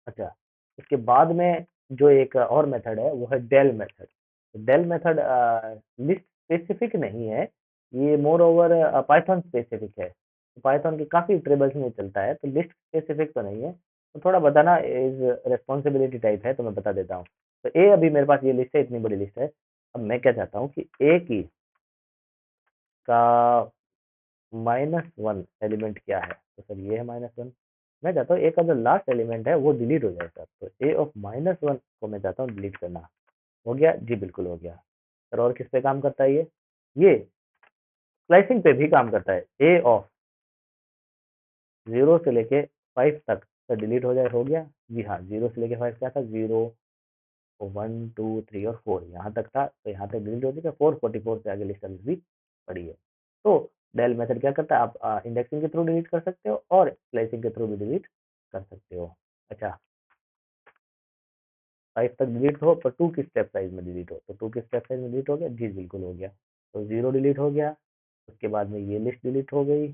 अच्छा, इसके बाद में जो एक और मेथड है वो है del method. Del method list specific नहीं है, ये मोर ओवर पाइथन स्पेसिफिक है। तो पाइथन के काफ़ी टेबल्स में चलता है, तो लिस्ट स्पेसिफिक तो नहीं है। तो थोड़ा बताना इज रिस्पॉन्सिबिलिटी टाइप है, तो मैं बता देता हूँ। तो ए अभी मेरे पास ये लिस्ट है, इतनी बड़ी लिस्ट है। अब मैं क्या चाहता हूँ कि ए की का -1 एलिमेंट क्या है? तो सर ये है -1। मैं चाहता हूँ ए का जो लास्ट एलिमेंट है वो डिलीट हो जाए सर। तो ए ऑफ -1 को मैं चाहता हूँ डिलीट करना। हो गया? जी बिल्कुल हो गया। सर और किस पे काम करता है ये स्लाइसिंग पे भी काम करता है। ए ऑफ 0 से लेके 5 तक सर डिलीट हो जाए। हो गया? जी हाँ, 0 से लेके 5 क्या था? 0, 1, 2, 3 और 4 यहाँ तक था, तो यहाँ तक डिलीट हो चुका। 444 से आगे लिस्ट अभी भी पड़ी है। तो डेल मेथड क्या करता है? आप इंडेक्सिंग के थ्रू डिलीट कर सकते हो और स्लाइसिंग के थ्रू भी डिलीट कर सकते हो। अच्छा, 5 तक डिलीट हो पर 2 की स्टेप साइज में डिलीट हो, तो 2 की स्टेप साइज में डिलीट हो गया। जी बिल्कुल हो गया। तो 0 डिलीट हो गया, उसके बाद में ये लिस्ट डिलीट हो गई,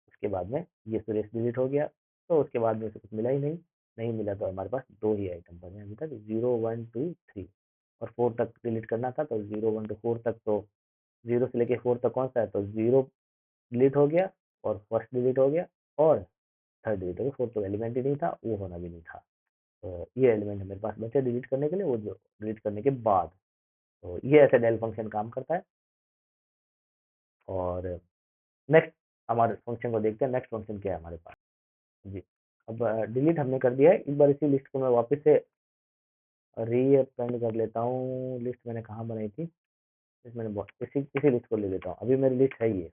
उसके बाद में ये सुरेश डिलीट हो गया। तो उसके बाद में उसे कुछ मिला ही नहीं। नहीं मिला तो हमारे पास 2 ही आइटम बचे अभी तक, 0, 1, 2, 3 और 4 तक डिलीट करना था। तो 0, 1 टू 4 तक, तो 0 से लेके 4 तक कौन सा है? तो 0 डिलीट हो गया और फर्स्ट डिलीट हो गया और थर्ड डिलीट हो गया। 4 तो एलिमेंट ही नहीं था, वो होना भी नहीं था। तो ये एलिमेंट मेरे पास बचे डिलीट करने के लिए, वो जो डिलीट करने के बाद। तो ये ऐसे डेल फंक्शन काम करता है। और नेक्स्ट हमारे फंक्शन को देखते हैं, नेक्स्ट फंक्शन क्या है हमारे पास। जी, अब डिलीट हमने कर दिया है। एक बार इसी लिस्ट को मैं वापस से रीअपेंड कर लेता हूँ। लिस्ट मैंने कहाँ बनाई थी? इस मैंने इसी लिस्ट को ले लेता हूँ। अभी मेरी लिस्ट है ये।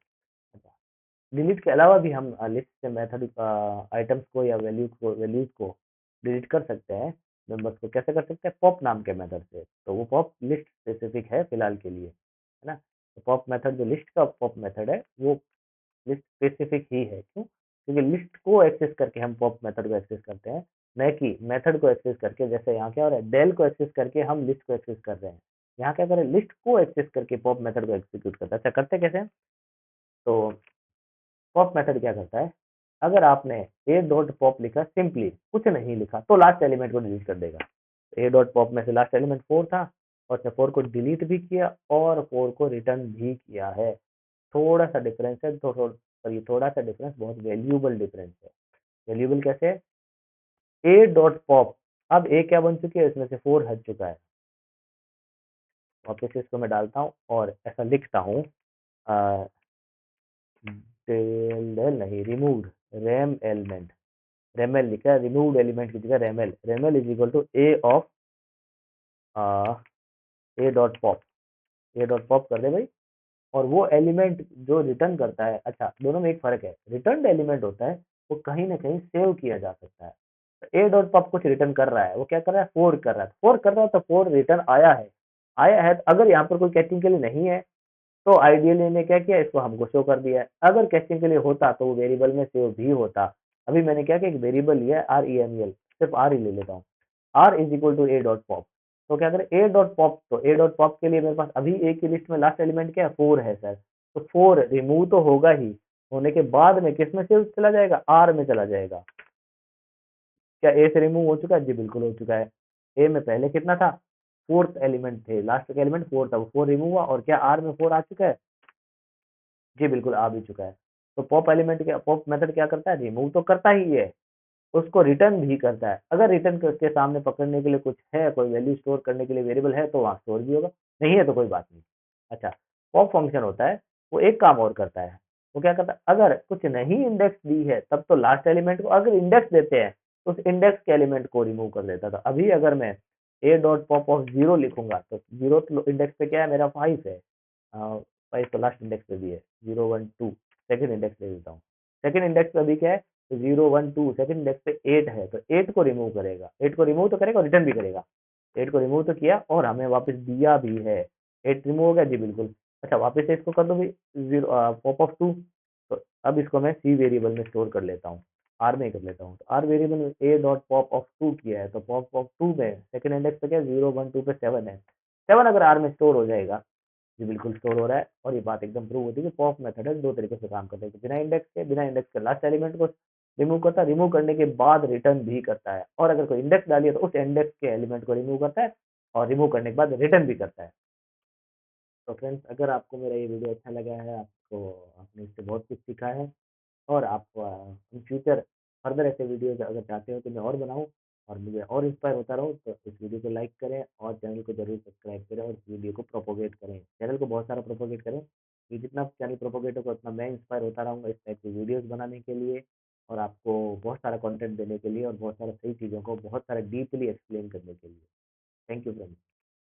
डिलीट के अलावा भी हम लिस्ट से मेथड आइटम्स को या वैल्यूज को डिलीट कर सकते हैं। मेंबर्स को कैसे कर सकते हैं? पॉप नाम के मेथड से। तो वो पॉप लिस्ट स्पेसिफिक है फिलहाल के लिए, है ना। तो पॉप मेथड जो लिस्ट का पॉप मेथड है वो लिस्ट स्पेसिफिक ही है। क्यों? क्योंकि लिस्ट को एक्सेस करके हम पॉप मेथड को एक्सेस करते हैं, न कि मेथड को एक्सेस करके। जैसे यहाँ क्या हो रहा है? डेल को एक्सेस करके हम लिस्ट को एक्सेस कर रहे हैं। यहाँ क्या करें? लिस्ट को एक्सेस करके पॉप मेथड को एक्सिक्यूट करते हैं। अच्छा, करते कैसे हैं? तो पॉप मेथड क्या करता है? अगर आपने ए डॉट पॉप लिखा, सिंपली कुछ नहीं लिखा, तो लास्ट एलिमेंट को डिलीट कर देगा। ए डॉट पॉप में से लास्ट एलिमेंट 4 था और उसने 4 को डिलीट भी किया और 4 को रिटर्न भी किया है। थोड़ा सा डिफरेंस है, और ये थोड़ा सा डिफरेंस बहुत वैल्यूएबल डिफरेंस है। वैल्यूएबल कैसे? ए डॉट पॉप, अब ए क्या बन चुकी है? इसमें से 4 हट चुका है। वापस इसको मैं डालता हूँ और ऐसा लिखता हूँ, डेल नहीं, रिमूव्ड रैम एलिमेंट। रेमल लिखा है, रिमूव्ड एलिमेंट की जगह रेमल। रेमल is equal to a of a dot pop. A dot pop कर दे भाई। और वो एलिमेंट जो रिटर्न करता है, अच्छा दोनों में एक फर्क है। रिटर्न एलिमेंट होता है वो कहीं ना कहीं सेव किया जा सकता है। तो ए डॉट पॉप कुछ रिटर्न कर रहा है, वो क्या कर रहा है? 4 कर रहा है। 4 कर रहा है तो 4 रिटर्न आया है। आया है तो अगर यहाँ पर कोई कैचिंग के लिए नहीं है, तो आइडियली ने क्या किया? इसको हमको शो कर दिया है। अगर कैचिंग के लिए होता तो वो वेरिएबल में सेव भी होता। अभी मैंने क्या किया? एक वेरिएबल लिया है REML, सिर्फ आर ही ले लेता हूँ। R is equal to a dot pop. तो क्या करें? ए डॉट पॉप, तो ए डॉट पॉप के लिए मेरे पास अभी ए की लिस्ट में लास्ट एलिमेंट क्या है? 4 है सर। तो 4 रिमूव तो होगा ही, होने के बाद में किस में से चला जाएगा? आर में चला जाएगा। क्या ए से रिमूव हो चुका है? जी बिल्कुल हो चुका है। ए में पहले कितना था? 4th एलिमेंट थे, लास्ट का एलिमेंट 4 था, वो 4 रिमूव हुआ और क्या आर में 4 आ चुका है? जी बिल्कुल आ भी चुका है। तो पॉप एलिमेंट क्या, पॉप मेथड क्या करता है? रिमूव तो करता ही है, उसको रिटर्न भी करता है। अगर रिटर्न के सामने पकड़ने के लिए कुछ है, कोई वैल्यू स्टोर करने के लिए वेरिएबल है, तो वहाँ स्टोर भी होगा। नहीं है तो कोई बात नहीं। अच्छा, पॉप फंक्शन होता है, वो एक काम और करता है। वो क्या करता है? अगर कुछ नहीं इंडेक्स दी है तब तो लास्ट एलिमेंट को, अगर इंडेक्स देते हैं तो उस इंडेक्स के एलिमेंट को रिमूव कर देता था। अभी अगर मैं ए डॉट पॉप ऑफ 0 लिखूंगा तो 0 इंडेक्स पे क्या है? मेरा 5 है। 5 तो लास्ट इंडेक्स पे भी है। 0, 1, 2 सेकंड इंडेक्स ले लेता हूँ। सेकंड इंडेक्स पे अभी क्या है? तो 0, 1, 2 सेकंड इंडेक्स पे 8 है, तो 8 को रिमूव करेगा। 8 को रिमूव तो करेगा और रिटर्न भी करेगा। 8 को रिमूव तो किया और हमें वापस दिया भी है। 8 रिमूव हो गया। जी बिल्कुल। अच्छा, वापस से इसको कर दो भाई, 0 पॉप ऑफ 2। तो अब इसको मैं सी वेरिएबल में स्टोर कर लेता हूँ, आर में कर लेता हूँ। तो आर वेरिएबल में ए डॉट पॉप ऑफ 2 किया है, तो पॉप ऑफ 2 में सेकंड इंडेक्स पे क्या? 0, 1, 2 पे 7 है। 7 अगर आर में स्टोर हो जाएगा, जी बिल्कुल स्टोर हो रहा है। और ये बात एकदम प्रूव होती है कि पॉप मेथड है, दो तरीके से काम करता है। बिना इंडेक्स के लास्ट एलिमेंट को रिमूव करता है, रिमूव करने के बाद रिटर्न भी करता है, और अगर कोई इंडेक्स डालिए तो उस इंडेक्स के एलिमेंट को रिमूव करता है और रिमूव करने के बाद रिटर्न भी करता है। तो फ्रेंड्स, अगर आपको मेरा ये वीडियो अच्छा लगा है, आपको आपने इससे बहुत कुछ सीखा है, और आप इन फ्यूचर फर्दर ऐसे वीडियोज़ अगर चाहते हो कि मैं और बनाऊँ और मुझे और इंस्पायर होता रहूँ, तो इस वीडियो को लाइक करें और चैनल को ज़रूर सब्सक्राइब करें और इस वीडियो को प्रोपोगेट करें। चैनल को बहुत सारा प्रोपोगेट करें, कि जितना चैनल प्रोपोगेट होगा उतना मैं इंस्पायर होता रहूँगा इस टाइप की वीडियोज़ बनाने के लिए, और आपको बहुत सारा कंटेंट देने के लिए, और बहुत सारा सही चीज़ों को बहुत सारा डीपली एक्सप्लेन करने के लिए। Thank you friends.